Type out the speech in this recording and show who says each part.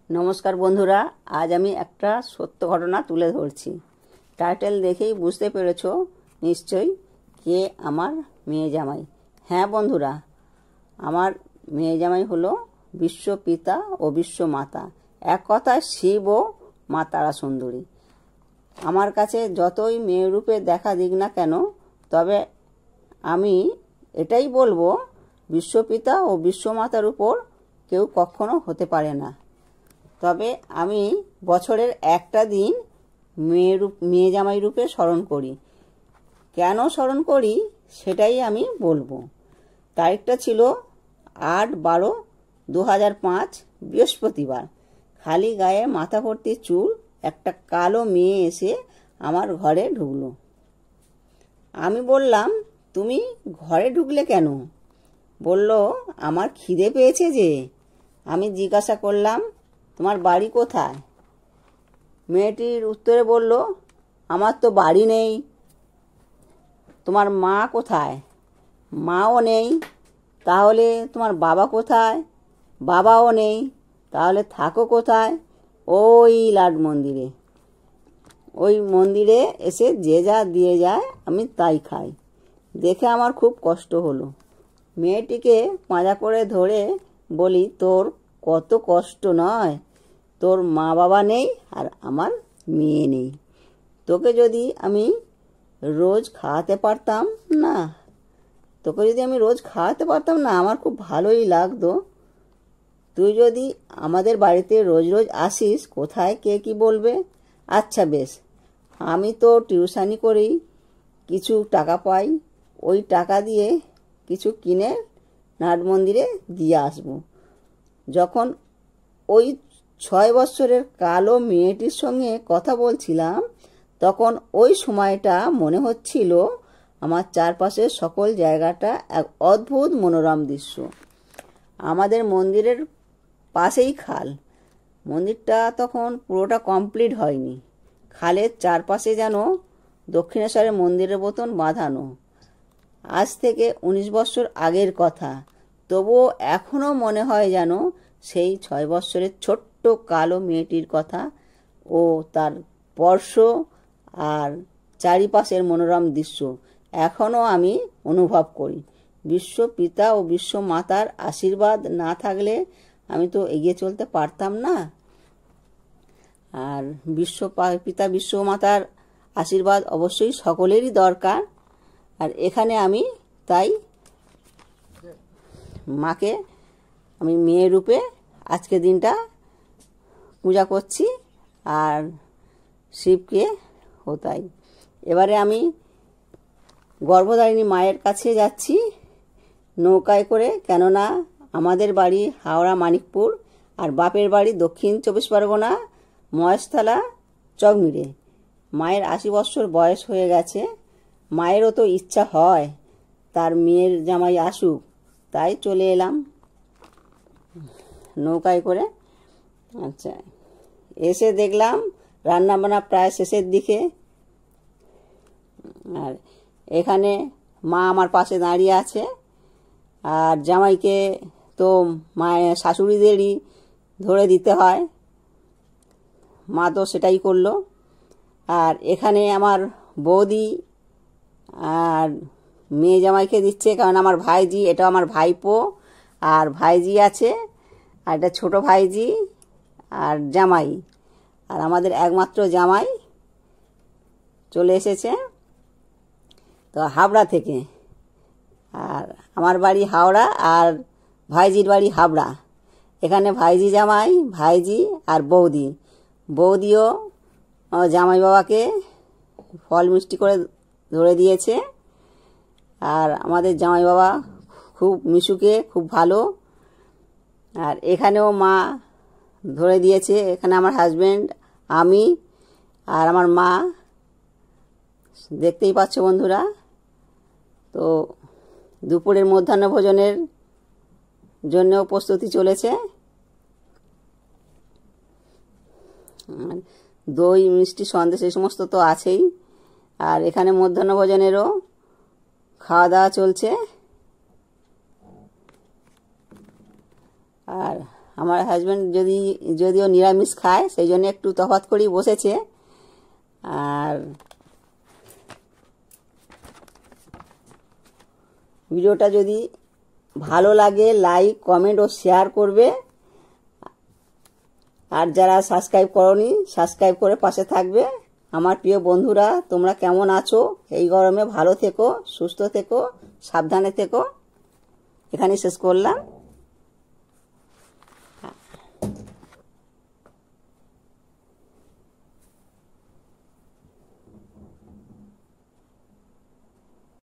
Speaker 1: নমস্কার বন্ধুরা, আজ আমি একটা সত্য ঘটনা তুলে ধরছি। টাইটেল দেখেই বুঝতে পেরেছো নিশ্চয়ই কে আমার মেয়ে জামাই। হ্যাঁ বন্ধুরা, আমার মেয়ে জামাই হলো বিশ্বপিতা ও বিশ্বমাতা, এক কথায় শিব ও মা তারা সুন্দরী। আমার কাছে যতই মেয়ে রূপে দেখা দিক না কেন, তবে আমি এটাই বলবো, বিশ্বপিতা ও বিশ্বমাতার উপর কেউ কখনো হতে পারে না। তবে আমি বছরের একটা দিন মেয়ে জামাই রূপে স্মরণ করি। কেন স্মরণ করি সেটাই আমি বলবো। তারিখটা ছিল 8/12/2005 বৃহস্পতিবার। খালি গায়ে মাথা ভর্তি চুল একটা কালো মেয়ে এসে আমার ঘরে ঢুকলো। আমি বললাম, তুমি ঘরে ঢুকলে কেন? বলল, আমার খিদে পেয়েছে যে। আমি জিজ্ঞাসা করলাম, তোমার বাড়ি কোথায়? মেয়েটির উত্তরে বলল, আমার তো বাড়ি নেই। তোমার মা কোথায়? মাও নেই। তাহলে তোমার বাবা কোথায়? বাবাও নেই। তাহলে থাকো কোথায়? ওই লাট মন্দিরে। ওই মন্দিরে এসে যে যা দিয়ে যায় আমি তাই খাই। দেখে আমার খুব কষ্ট হলো। মেয়েটিকে পাঁজা করে ধরে বলি, তোর কত কষ্ট নয়, তোর মা বাবা নেই আর আমার মেয়ে নেই। তোকে যদি আমি রোজ খাওয়াতে পারতাম না, আমার খুব ভালোই লাগতো। তুই যদি আমাদের বাড়িতে রোজ রোজ আসিস, কোথায় কে কি বলবে? আচ্ছা বেশ, আমি তো টিউশনি করেই কিছু টাকা পাই, ওই টাকা দিয়ে কিছু কিনে নাট মন্দিরে দিয়ে আসবো। যখন ওই 6 বছরের কালো মেয়েটির সঙ্গে কথা বলছিলাম, তখন ওই সময়টা মনে হচ্ছিল আমার চারপাশের সকল জায়গাটা এক অদ্ভুত মনোরম দৃশ্য। আমাদের মন্দিরের পাশেই খাল। মন্দিরটা তখন পুরোটা কমপ্লিট হয়নি। খালের চারপাশে যেন দক্ষিণেশ্বরের মন্দিরের মতন বাঁধানো। আজ থেকে 19 বছর আগের কথা, তবুও এখনও মনে হয় যেন সেই 6 বছরের ছোট্ট কালো মেয়েটির কথা ও তার স্পর্শ আর চারিপাশের মনোরম দৃশ্য এখনও আমি অনুভব করি। বিশ্বপিতা ও বিশ্বমাতার আশীর্বাদ না থাকলে আমি তো এগিয়ে চলতে পারতাম না। আর বিশ্বপিতা বিশ্বমাতার আশীর্বাদ অবশ্যই সকলেরই দরকার। আর এখানে আমি তাই মাকে আমি মেয়ে রূপে আজকের দিনটা পূজা করছি, আর শিবকে ও তাই। এবারে আমি গর্ভধারিণী মায়ের কাছে যাচ্ছি নৌকায় করে, কেননা আমাদের বাড়ি হাওড়া মানিকপুর আর বাপের বাড়ি দক্ষিণ 24 পরগনা মহেশতলা চকমিরে। মায়ের 80 বছর বয়স হয়ে গেছে। মায়েরও তো ইচ্ছা হয় তার মেয়ের জামাই আসুক, তাই চলে এলাম নৌকায় করে। আচ্ছা, এসে দেখলাম রান্নাবান্না প্রায় শেষের দিকে। আর এখানে মা আমার পাশে দাঁড়িয়ে আছে। আর জামাইকে তো মায়ের শাশুড়িদেরই ধরে দিতে হয়, মা তো সেটাই করলো। আর এখানে আমার বৌদি আর মেয়ে জামাইকে দিচ্ছে, কারণ আমার ভাইজি, এটা আমার ভাইপো আর ভাইজি আছে, আর এটা ছোটো ভাইজি আর জামাই। আর আমাদের একমাত্র জামাই চলে এসেছে তো হাবড়া থেকে। আর আমার বাড়ি হাওড়া আর ভাইজির বাড়ি হাবড়া। এখানে ভাইজি জামাই, ভাইজি আর বৌদিও জামাই বাবাকে ফল মিষ্টি করে ধরে দিয়েছে। আর আমাদের জামাই বাবা খুব মিশুকে, খুব ভালো। আর এখানেও মা ধরে দিয়েছে। এখানে আমার হাজব্যান্ড, আমি আর আমার মা, দেখতেই পাচ্ছ বন্ধুরা। তো দুপুরের মধ্যাহ্ন ভোজনের জন্যও প্রস্তুতি চলেছে। দই মিষ্টি সন্দেশ এই সমস্ত তো আছেই। আর এখানে মধ্যাহ্ন ভোজনেরও খাওয়া দাওয়া চলছে। আর আমার হাজব্যান্ড যদিও নিরামিষ খায়, সেই জন্য একটু তফাৎ করেই বসেছে। আর ভিডিওটা যদি ভালো লাগে লাইক, কমেন্ট ও শেয়ার করবে। আর যারা সাবস্ক্রাইব করোনি সাবস্ক্রাইব করে পাশে থাকবে। আমার প্রিয় বন্ধুরা, তোমরা কেমন আছো? এই গরমে ভালো থেকো, সুস্থ থেকো, সাবধানে থেকো। এখানেই শেষ করলাম।